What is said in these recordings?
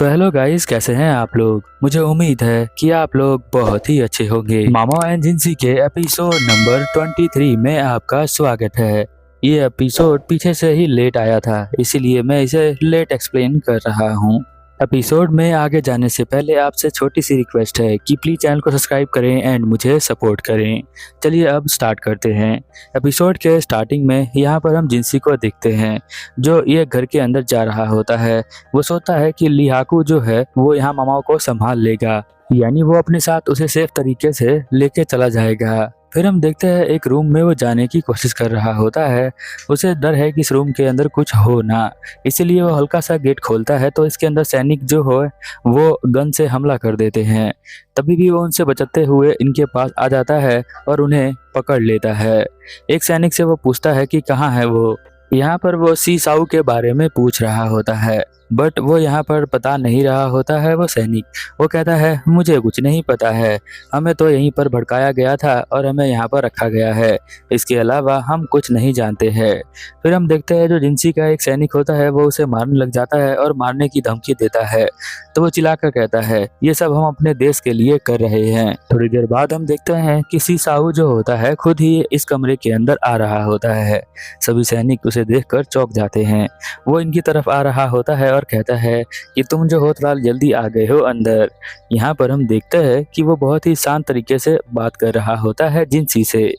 तो hello guys, कैसे हैं आप लोग। मुझे उम्मीद है कि आप लोग बहुत ही अच्छे होंगे। मामा एजेंसी के एपिसोड नंबर 23 में आपका स्वागत है। ये एपिसोड पीछे से ही लेट आया था, इसीलिए मैं इसे लेट एक्सप्लेन कर रहा हूँ। एपिसोड में आगे जाने से पहले आपसे छोटी सी रिक्वेस्ट है कि प्लीज चैनल को सब्सक्राइब करें एंड मुझे सपोर्ट करें। चलिए अब स्टार्ट करते हैं। एपिसोड के स्टार्टिंग में यहाँ पर हम जिनसी को देखते हैं, जो ये घर के अंदर जा रहा होता है। वो सोचता है कि लिहाकू जो है वो यहाँ मामाओं को संभाल लेगा, यानी वो अपने साथ उसे सेफ तरीके से लेके चला जाएगा। फिर हम देखते हैं एक रूम में वो जाने की कोशिश कर रहा होता है। उसे डर है कि इस रूम के अंदर कुछ हो ना, इसीलिए वो हल्का सा गेट खोलता है तो इसके अंदर सैनिक जो हो वो गन से हमला कर देते हैं। तभी भी वो उनसे बचते हुए इनके पास आ जाता है और उन्हें पकड़ लेता है। एक सैनिक से वो पूछता है कि कहाँ है वो। यहाँ पर वो सी साऊ के बारे में पूछ रहा होता है, बट वो यहाँ पर पता नहीं रहा होता है वो सैनिक। वो कहता है मुझे कुछ नहीं पता है, हमें तो यहीं पर भड़काया गया था और हमें यहाँ पर रखा गया है, इसके अलावा हम कुछ नहीं जानते हैं। फिर हम देखते हैं जो जिनसी का एक सैनिक होता है वो उसे मारने लग जाता है और मारने की धमकी देता है। तो वो चिल्लाकर कहता है ये सब हम अपने देश के लिए कर रहे हैं। थोड़ी देर बाद हम देखते हैं कि सी साहू जो होता है खुद ही इस कमरे के अंदर आ रहा होता है। सभी सैनिक उसे देखकर चौंक जाते हैं। वो इनकी तरफ आ रहा होता है और कहता है कि तुम जो हो थोड़ा जल्दी आ गए हो अंदर। यहाँ पर हम देखते हैं कि वो बहुत ही शांत तरीके से बात कर रहा होता है जिनसी से।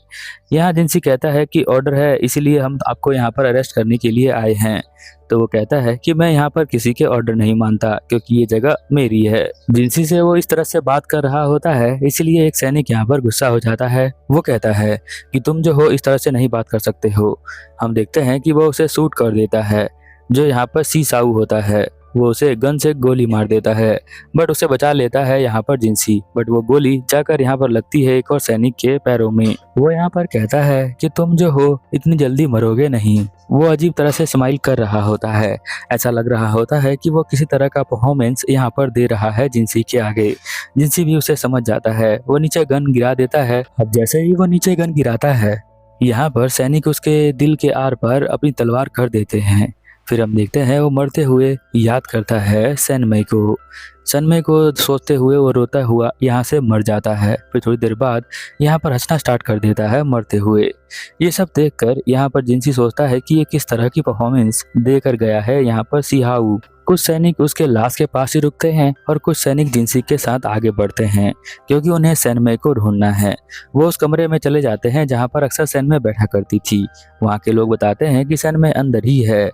यहाँ जिनसी कहता है कि ऑर्डर है, इसीलिए हम आपको यहाँ पर अरेस्ट करने के लिए आए हैं। तो वो कहता है कि मैं यहाँ पर किसी के ऑर्डर नहीं मानता, क्योंकि ये जगह मेरी है। जिनसी से वो इस तरह से बात कर रहा होता है, इसलिए एक सैनिक यहाँ पर गुस्सा हो जाता है। वो कहता है कि तुम जो हो इस तरह से नहीं बात कर सकते हो। हम देखते हैं कि वो उसे शूट कर देता है। जो यहाँ पर सी साऊ होता है वो उसे गन से गोली मार देता है, बट उसे बचा लेता है यहाँ पर जिनसी। बट वो गोली जाकर यहाँ पर लगती है एक और सैनिक के पैरों में। वो यहाँ पर कहता है कि तुम जो हो इतनी जल्दी मरोगे नहीं। वो अजीब तरह से स्माइल कर रहा होता है। ऐसा लग रहा होता है कि वो किसी तरह का परफॉर्मेंस यहाँ पर दे रहा है जिनसी के आगे। जिनसी भी उसे समझ जाता है। वो नीचे गन गिरा देता है। अब जैसे ही वो नीचे गन गिराता है, यहाँ पर सैनिक उसके दिल के आर पर अपनी तलवार कर देते हैं। फिर हम देखते हैं वो मरते हुए याद करता है सैनमई को। सैनमई को सोचते हुए वो रोता हुआ यहाँ से मर जाता है। फिर थोड़ी देर बाद यहाँ पर हंसना स्टार्ट कर देता है मरते हुए। ये सब देखकर यहाँ पर जिनसी सोचता है कि ये किस तरह की परफॉर्मेंस देकर गया है यहाँ पर सिहाऊ। कुछ सैनिक उसके लाश के पास ही रुकते हैं और कुछ सैनिक जिनसी के साथ आगे बढ़ते हैं, क्योंकि उन्हें सैनमई को ढूंढना है। वो उस कमरे में चले जाते हैं जहाँ पर अक्सर सैनमई बैठा करती थी। वहाँ के लोग बताते हैं कि सैनमई अंदर ही है।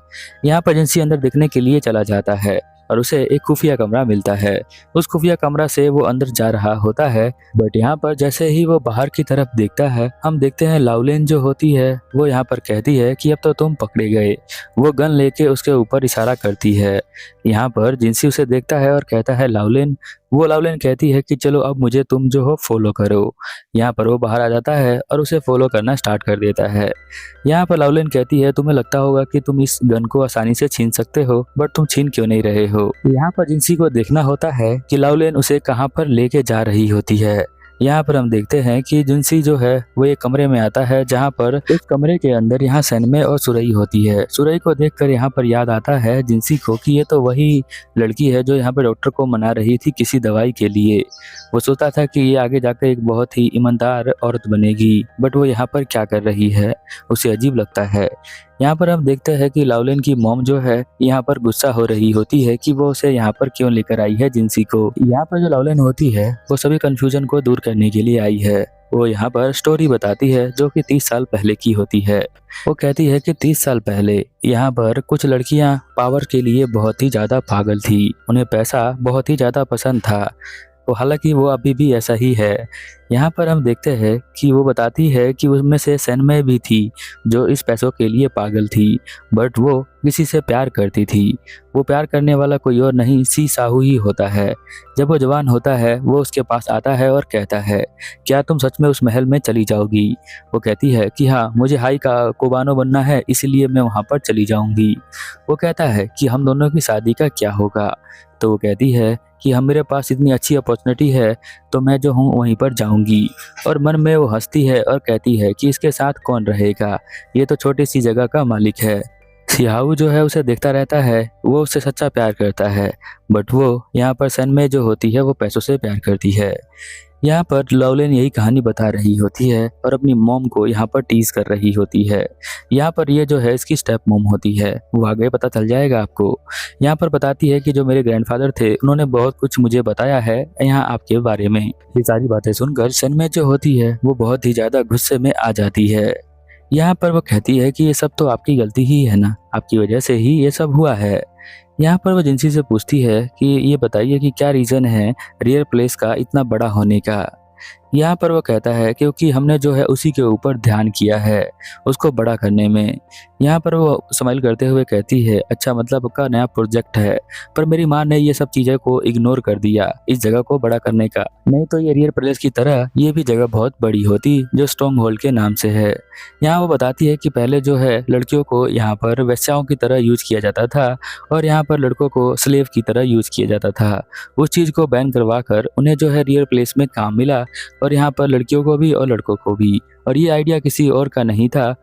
यहाँ पर जिनसी अंदर देखने के लिए चला जाता है और उसे एक खुफिया कमरा मिलता है। उस खुफिया कमरा से वो अंदर जा रहा होता है, बट यहाँ पर जैसे ही वो बाहर की तरफ देखता है, हम देखते हैं लाउलेन जो होती है वो यहाँ पर कहती है कि अब तो तुम पकड़े गए। वो गन लेके उसके ऊपर इशारा करती है। यहाँ पर जिनसी उसे देखता है और कहता है लाउलेन। वो लाउलेन कहती है कि चलो अब मुझे तुम जो हो फॉलो करो। यहाँ पर वो बाहर आ जाता है और उसे फॉलो करना स्टार्ट कर देता है। यहाँ पर लाउलेन कहती है तुम्हें लगता होगा कि तुम इस गन को आसानी से छीन सकते हो, बट तुम छीन क्यों नहीं रहे हो। यहाँ पर जिनसी को देखना होता है कि लाउलेन उसे कहाँ पर लेके जा रही होती है। यहाँ पर हम देखते हैं कि जिनसी जो है वो एक कमरे में आता है, जहाँ पर इस कमरे के अंदर यहाँ सैनमई और सुरई होती है। सुरई को देखकर यहाँ पर याद आता है जिनसी को कि ये तो वही लड़की है जो यहाँ पर डॉक्टर को मना रही थी किसी दवाई के लिए। वो सोचता था कि ये आगे जाकर एक बहुत ही ईमानदार औरत बनेगी, बट वो यहाँ पर क्या कर रही है उसे अजीब लगता है। यहाँ पर हम देखते हैं कि लाउलेन की मॉम जो है यहाँ पर गुस्सा हो रही होती है कि वो उसे यहाँ पर क्यों लेकर आई है जिनसी को। यहाँ पर जो लाउलेन होती है वो सभी कंफ्यूजन को दूर करने के लिए आई है। वो यहाँ पर स्टोरी बताती है जो कि 30 साल पहले की होती है। वो कहती है कि 30 साल पहले यहाँ पर कुछ लड़कियाँ पावर के लिए बहुत ही ज़्यादा पागल थी। उन्हें पैसा बहुत ही ज़्यादा पसंद था। तो हालांकि वो अभी भी ऐसा ही है। यहाँ पर हम देखते हैं कि वो बताती है कि उसमें से सैनमई भी थी जो इस पैसों के लिए पागल थी, बट वो किसी से प्यार करती थी। वो प्यार करने वाला कोई और नहीं सी साहू ही होता है। जब वो जवान होता है वो उसके पास आता है और कहता है क्या तुम सच में उस महल में चली जाओगी। वो कहती है कि हाँ, मुझे हाई का कोबानो बनना है, इसलिए मैं वहाँ पर चली जाऊँगी। वो कहता है कि हम दोनों की शादी का क्या होगा। तो वो कहती है कि हम मेरे पास इतनी अच्छी अपॉर्चुनिटी है तो मैं जो हूँ वहीं पर जाऊंगी। और मन में वो हंसती है और कहती है कि इसके साथ कौन रहेगा, ये तो छोटी सी जगह का मालिक है। सिहाऊ जो है उसे देखता रहता है, वो उससे सच्चा प्यार करता है, बट वो यहाँ पर सनमे जो होती है वो पैसों से प्यार करती है। यहाँ पर लवलेन यही कहानी बता रही होती है और अपनी मॉम को यहाँ पर टीज कर रही होती है। यहाँ पर ये जो है इसकी स्टेप मॉम होती है, वो आगे पता चल जाएगा आपको। यहाँ पर बताती है कि जो मेरे ग्रैंडफादर थे उन्होंने बहुत कुछ मुझे बताया है यहाँ आपके बारे में। ये सारी बातें सुनकर सनमे जो होती है वो बहुत ही ज्यादा गुस्से में आ जाती है। यहाँ पर वो कहती है कि ये सब तो आपकी गलती ही है ना, आपकी वजह से ही ये सब हुआ है। यहाँ पर वो जिनसी से पूछती है कि ये बताइए कि क्या रीज़न है रियल प्लेस का इतना बड़ा होने का। यहाँ पर वो कहता है क्योंकि हमने जो है उसी के ऊपर ध्यान किया है उसको बड़ा करने में। यहाँ पर वो स्माइल करते हुए कहती है अच्छा मतलब आपका नया प्रोजेक्ट है, पर मेरी माँ ने ये सब चीज़ें को इग्नोर कर दिया इस जगह को बड़ा करने का, नहीं तो ये रियल प्लेस की तरह ये भी जगह बहुत बड़ी होती जो स्ट्रॉन्ग होल्ड के नाम से है। यहाँ वो बताती है कि पहले जो है लड़कियों को यहाँ पर वेश्याओं की तरह यूज किया जाता था और यहाँ पर लड़कों को स्लेव की तरह यूज किया जाता था। उस चीज़ को बैन करवा कर उन्हें जो है रियल प्लेस में काम मिला और यहाँ पर लड़कियों को भी और लड़कों को भी। और ये आइडिया किसी और का नहीं था,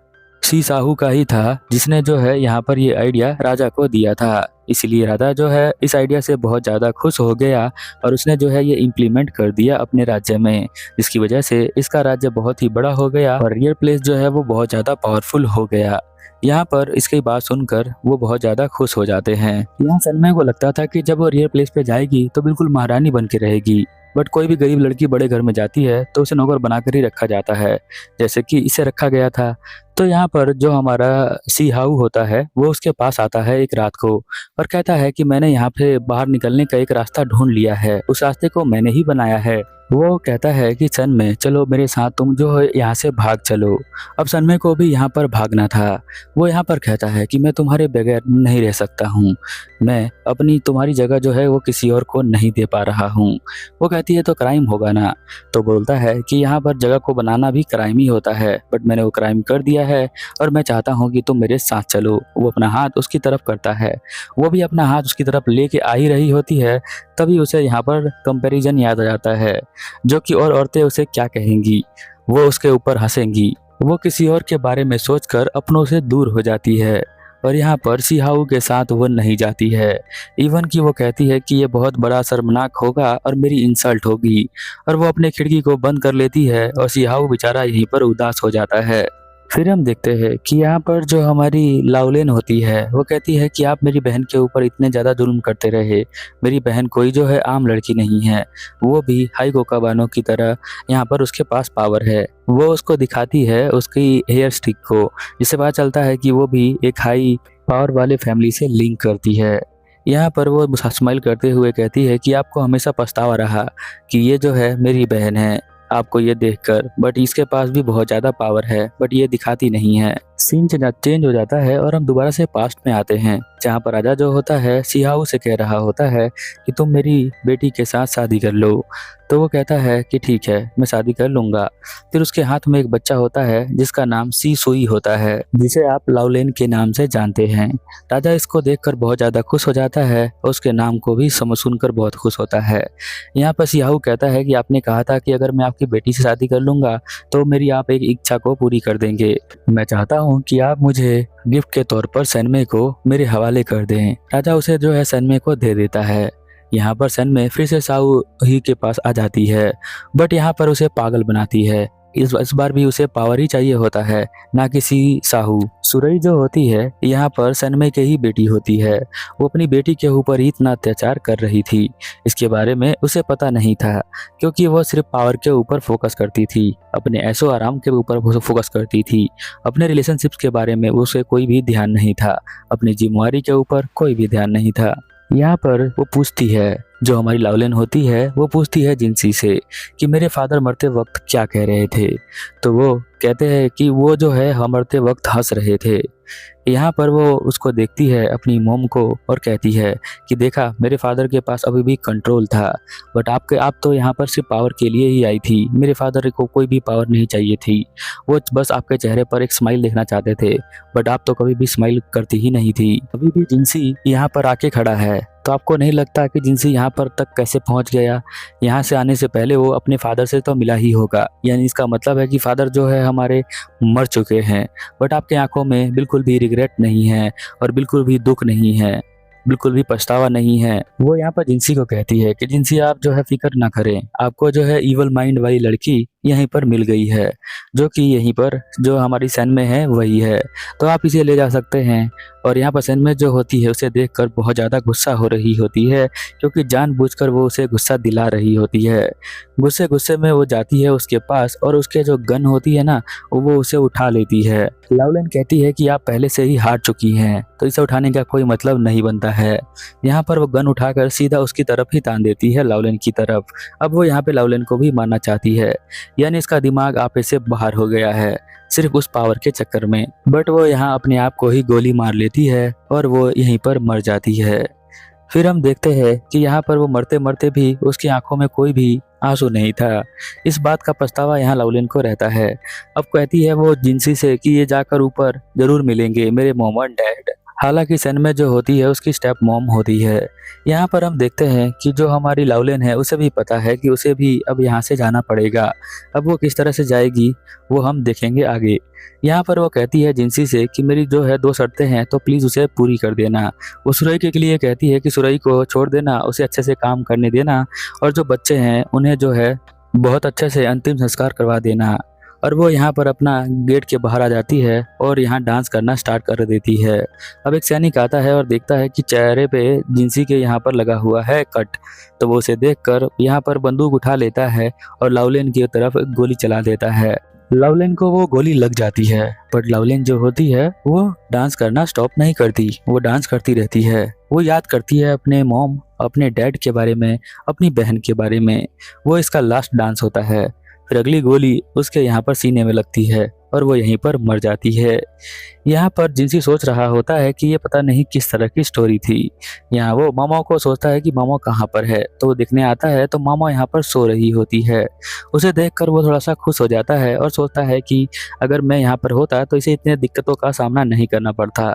सी साहू का ही था जिसने जो है यहाँ पर ये आइडिया राजा को दिया था। इसलिए राजा जो है इस आइडिया से बहुत ज़्यादा खुश हो गया और उसने जो है ये इम्प्लीमेंट कर दिया अपने राज्य में, जिसकी वजह से इसका राज्य बहुत ही बड़ा हो गया और रियल प्लेस जो है वो बहुत ज़्यादा पावरफुल हो गया। यहाँ पर इसकी बात सुनकर वो बहुत ज़्यादा खुश हो जाते हैं। यहाँ सनमे को लगता था कि जब वो रियल प्लेस पे जाएगी तो बिल्कुल महारानी बन के रहेगी, बट कोई भी गरीब लड़की बड़े घर में जाती है तो उसे नौकर बनाकर ही रखा जाता है, जैसे कि इसे रखा गया था। तो यहाँ पर जो हमारा सी हाउ होता है वो उसके पास आता है एक रात को और कहता है कि मैंने यहाँ पे बाहर निकलने का एक रास्ता ढूंढ लिया है, उस रास्ते को मैंने ही बनाया है। वो कहता है कि सनमे चलो मेरे साथ, तुम जो है यहाँ से भाग चलो। अब सनमे को भी यहाँ पर भागना था। वो यहाँ पर कहता है कि मैं तुम्हारे बगैर नहीं रह सकता हूँ, मैं अपनी तुम्हारी जगह जो है वो किसी और को नहीं दे पा रहा हूँ। वो कहती है तो क्राइम होगा ना, तो बोलता है कि यहाँ पर जगह को बनाना भी क्राइम ही होता है, बट मैंने वो क्राइम कर दिया है और मैं चाहता हूँ कि तुम मेरे साथ चलो। वो अपना हाथ उसकी तरफ करता है, वो भी अपना हाथ उसकी तरफ लेके आ ही रही होती है, तभी उसे यहाँ पर कंपैरिजन याद आ जाता है जो कि और औरतें उसे क्या कहेंगी, वो उसके ऊपर हंसेंगी। वो किसी और के बारे में सोचकर अपनों से दूर हो जाती है और यहाँ पर सिहाऊ के साथ वो नहीं जाती है। इवन कि वो कहती है कि ये बहुत बड़ा शर्मनाक होगा और मेरी इंसल्ट होगी, और वो अपने खिड़की को बंद कर लेती है और सिहाऊ बेचारा यहीं पर उदास हो जाता है। फिर हम देखते हैं कि यहाँ पर जो हमारी लाउलेन होती है वो कहती है कि आप मेरी बहन के ऊपर इतने ज़्यादा जुल्म करते रहे, मेरी बहन कोई जो है आम लड़की नहीं है, वो भी हाई कोकाबानो की तरह यहाँ पर उसके पास पावर है। वो उसको दिखाती है उसकी हेयर स्टिक को, जिससे पता चलता है कि वो भी एक हाई पावर वाले फैमिली से लिंक करती है। यहाँ पर वो स्माइल करते हुए कहती है कि आपको हमेशा पछतावा रहा कि ये जो है मेरी बहन है आपको ये देखकर, बट इसके पास भी बहुत ज़्यादा पावर है, बट ये दिखाती नहीं है। सीन चेंज हो जाता है और हम दोबारा से पास्ट में आते हैं, जहाँ पर राजा जो होता है सिहाऊ से कह रहा होता है कि तुम मेरी बेटी के साथ शादी कर लो। तो वो कहता है कि ठीक है मैं शादी कर लूँगा। फिर उसके हाथ में एक बच्चा होता है जिसका नाम सी सोई होता है, जिसे आप लाउलेन के नाम से जानते हैं। राजा इसको देखकर बहुत ज़्यादा खुश हो जाता है और उसके नाम को भी सुनकर बहुत खुश होता है। यहाँ पर सिहाऊ कहता है कि आपने कहा था कि अगर मैं आपकी बेटी से शादी कर लूँगा तो मेरी आप एक इच्छा को पूरी कर देंगे। मैं चाहता हूँ कि आप मुझे गिफ्ट के तौर पर सनमे को मेरे हवाले कर दें। राजा उसे जो है सनमे को दे देता है। यहाँ पर सनमे फिर से साहू ही के पास आ जाती है, बट यहाँ पर उसे पागल बनाती है। इस बार भी उसे पावर ही चाहिए होता है, ना किसी साहू। सुरई जो होती है यहाँ पर सनमे के ही बेटी होती है। वो अपनी बेटी के ऊपर ही इतना अत्याचार कर रही थी, इसके बारे में उसे पता नहीं था, क्योंकि वो सिर्फ पावर के ऊपर फोकस करती थी, अपने ऐशो आराम के ऊपर फोकस करती थी। अपने रिलेशनशिप्स के बारे में उसे कोई भी ध्यान नहीं था, अपनी जिम्मेवारी के ऊपर कोई भी ध्यान नहीं था। यहाँ पर वो पूछती है, जो हमारी लाउलेन होती है वो पूछती है जिनसी से कि मेरे फादर मरते वक्त क्या कह रहे थे। तो वो कहते हैं कि वो जो है हम मरते वक्त हंस रहे थे। यहाँ पर वो उसको देखती है अपनी मोम को और कहती है कि देखा मेरे फादर के पास अभी भी कंट्रोल था, बट आप तो यहाँ पर सिर्फ पावर के लिए ही आई थी, मेरे फादर को कोई भी पावर नहीं चाहिए थी, वो बस आपके चेहरे पर एक स्माइल देखना चाहते थे, बट आप तो कभी भी स्माइल करती ही नहीं थी। अभी भी जिनसी यहाँ पर आके खड़ा है, तो आपको नहीं लगता कि जिनसी यहाँ पर तक कैसे पहुँच गया? यहाँ से आने से पहले वो अपने फादर से तो मिला ही होगा, यानी इसका मतलब है कि फादर जो है हमारे मर चुके हैं। बट आपकी आंखों में बिल्कुल भी रिग्रेट नहीं है और बिल्कुल भी दुख नहीं है, बिल्कुल भी पछतावा नहीं है। वो यहाँ पर जिनसी को कहती है कि जिनसी आप जो है फिक्र ना करें, आपको जो है इवल माइंड वाली लड़की यहीं पर मिल गई है, जो कि यहीं पर जो हमारी सैन में है वही है, तो आप इसे ले जा सकते हैं। और यहाँ पर सैन में जो होती है उसे देखकर बहुत ज़्यादा गुस्सा हो रही होती है, क्योंकि जानबूझकर वो उसे गुस्सा दिला रही होती है। गुस्से गुस्से में वो जाती है उसके पास और उसके जो गन होती है ना, वो उसे उठा लेती है। लाउलेन कहती है कि आप पहले से ही हार चुकी हैं, तो इसे उठाने का कोई मतलब नहीं बनता है। यहाँ पर वो गन उठाकर सीधा उसकी तरफ ही तान देती है, लाउलेन की तरफ। अब वो यहाँ पे लाउलेन को भी मारना चाहती है, यानी इसका दिमाग आपे से बाहर हो गया है सिर्फ उस पावर के चक्कर में। बट वो यहाँ अपने आप को ही गोली मार लेती है और वो यहीं पर मर जाती है। फिर हम देखते हैं कि यहाँ पर वो मरते मरते भी उसकी आंखों में कोई भी आंसू नहीं था। इस बात का पछतावा यहाँ लाउलेन को रहता है। अब कहती है वो जिनसी से कि ये जाकर ऊपर जरूर मिलेंगे मेरे मॉम और डैड। हालांकि सन में जो होती है उसकी स्टेप मॉम होती है। यहाँ पर हम देखते हैं कि जो हमारी लाउलेन है उसे भी पता है कि उसे भी अब यहाँ से जाना पड़ेगा। अब वो किस तरह से जाएगी वो हम देखेंगे आगे। यहाँ पर वो कहती है जिनसी से कि मेरी जो है 2 शर्तें हैं, तो प्लीज़ उसे पूरी कर देना। वो सुरई के लिए कहती है कि सुरई को छोड़ देना, उसे अच्छे से काम करने देना, और जो बच्चे हैं उन्हें जो है बहुत अच्छे से अंतिम संस्कार करवा देना। और वो यहाँ पर अपना गेट के बाहर आ जाती है और यहाँ डांस करना स्टार्ट कर देती है। अब एक सैनिक आता है और देखता है कि चेहरे पे जिनसी के यहाँ पर लगा हुआ है कट, तो वो उसे देखकर यहाँ पर बंदूक उठा लेता है और लाउलेन की तरफ गोली चला देता है। लाउलेन को वो गोली लग जाती है, बट लाउलेन जो होती है वो डांस करना स्टॉप नहीं करती, वो डांस करती रहती है। वो याद करती है अपने मॉम, अपने डैड के बारे में, अपनी बहन के बारे में। वो इसका लास्ट डांस होता है। फिर अगली गोली उसके यहाँ पर सीने में लगती है और वो यहीं पर मर जाती है। यहाँ पर जिनसी सोच रहा होता है कि ये पता नहीं किस तरह की स्टोरी थी। यहाँ वो मामा को सोचता है कि मामा कहाँ पर है, तो वो दिखने आता है तो मामा यहाँ पर सो रही होती है। उसे देखकर वो थोड़ा सा खुश हो जाता है और सोचता है कि अगर मैं यहाँ पर होता तो इसे इतने दिक्कतों का सामना नहीं करना पड़ता।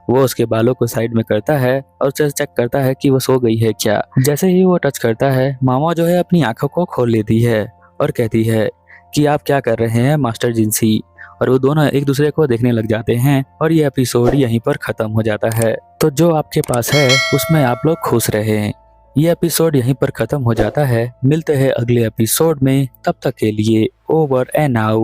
वो उसके बालों को साइड में करता है और उसे चेक करता है कि वो सो गई है क्या। जैसे ही वो टच करता है, मामा जो है अपनी आंखों को खोल लेती है और कहती है कि आप क्या कर रहे हैं मास्टर जिनसी। और वो दोनों एक दूसरे को देखने लग जाते हैं और ये एपिसोड यहीं पर खत्म हो जाता है। तो जो आपके पास है उसमें आप लोग खुश रहें। ये एपिसोड यहीं पर खत्म हो जाता है। मिलते हैं अगले एपिसोड में, तब तक के लिए ओवर एंड आउट।